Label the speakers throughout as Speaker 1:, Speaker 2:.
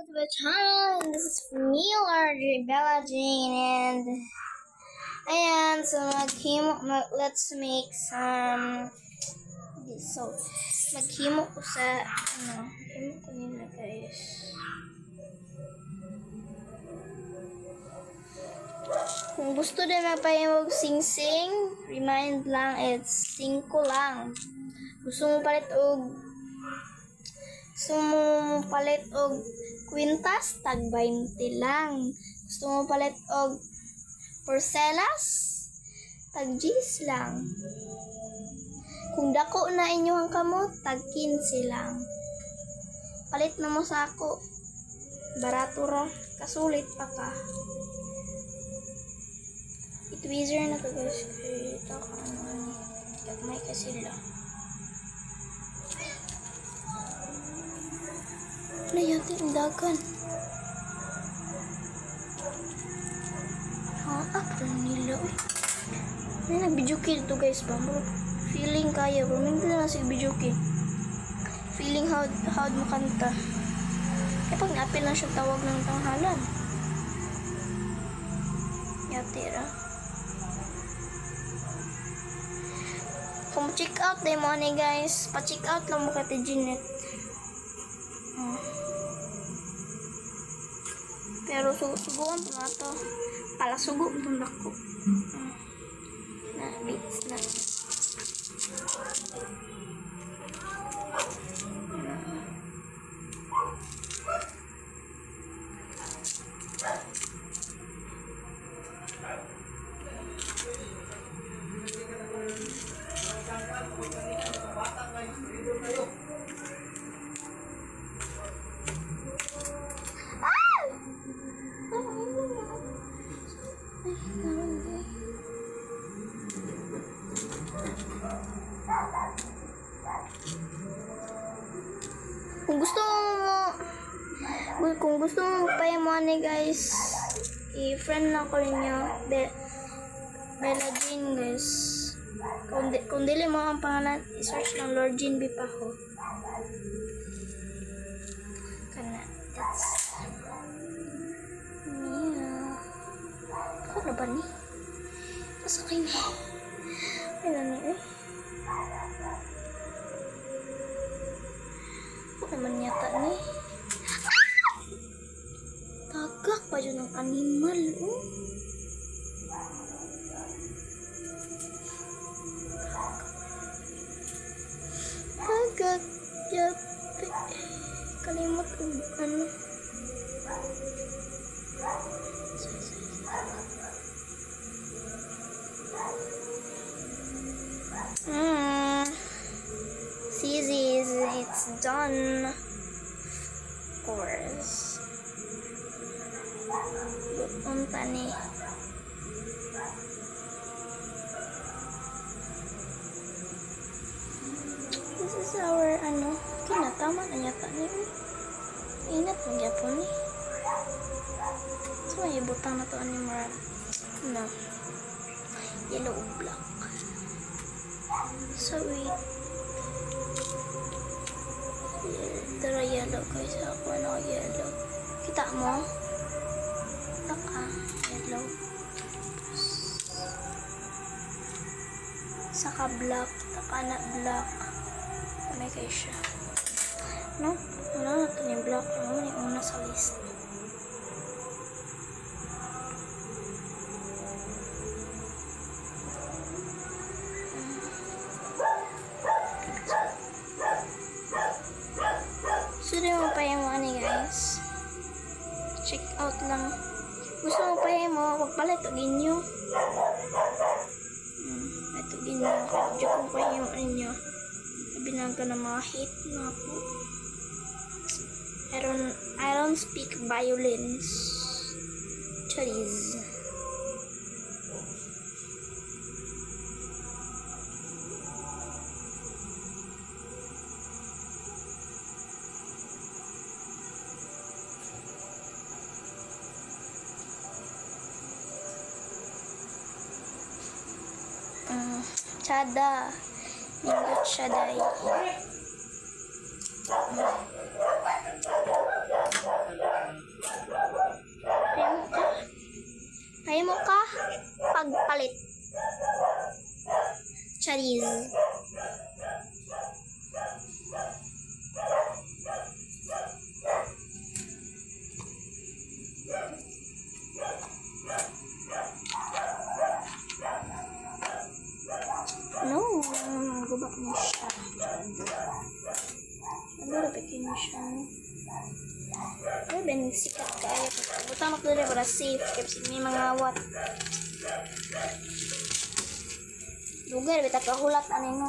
Speaker 1: To the channel. This is me, Larry Bella Jane, and so let's make some. So maghimo ko sa maghimo ko nila guys. Kung gusto din magpahimog sing-sing, remind lang it's 5 lang. Gusto mo palit og kwintas, tag 20 lang. Gusto mo palit og porcelas, tag 10 lang. Kung dako na inyong kamot, tag 15 lang. Palit na mo sa ako. Barato ra, kasulit pa ka. Tweezer na to guys. Ito may kasi lang. Ano yata yung dagan? Apa nila? May nag-video kid to guys ba? Feeling kaya bro. Minto na si video kid. Feeling how mo kanta. Kaya pag na-apil lang siya tawag ng tanghalan. Yatira. Kung check out day mo ni guys, pa-check out lang mo kati Jeanette. Pero suguan pa na to. Pala sugo itong dako. Na, bits na. Kung gusto mo magpayaman guys, i-friend na ko ninyo Bella Jane guys. Kung dili mo ang pangalan, i-search lang Lord Jane Bipaho. Kana, that's ako na ba ni? Pasakay na. Ano ni ako naman yata ni. Tagak pa dyan ng animal, oh. Tagak, yape. Kalimot ko, ano. Sissies, it's done. Of course. Punta ni. This is our kinatama na yata ni. Inat ng Japon ni. So may butang na to ni Maran. No. Yellow black. So wait. Dara yellow guys. Ako yellow. Kita mo? Yellow. Saka black. Taka na black. May kayo siya. No? Wala natin yung black. Ano yung una sa list. So, di mo pa yung ano guys. Check out lang. Gusto mo pa yung magpalit o ginyo. Ito ginyo. Diyo kong pa yung inyo. Binaga na mga hate na ako. I don't speak violence. Charis. Chada. Nindot siya dahil. size. No, gubak mo siya. Ano rapikin mo siya? Ay, ben, sikat kaya. Butang ako doon para safe. Kasi may mga wat. Lugar, bita kahulat ano no.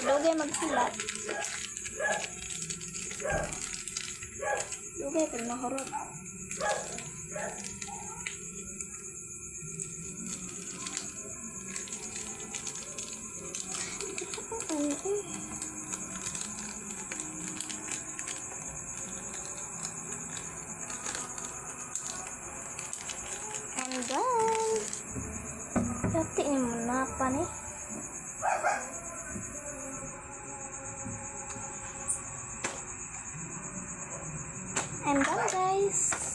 Speaker 1: Lugar maghulat. Lugar, pero mahurot. I'm done. Dati ni muna pa ni. I'm done, guys.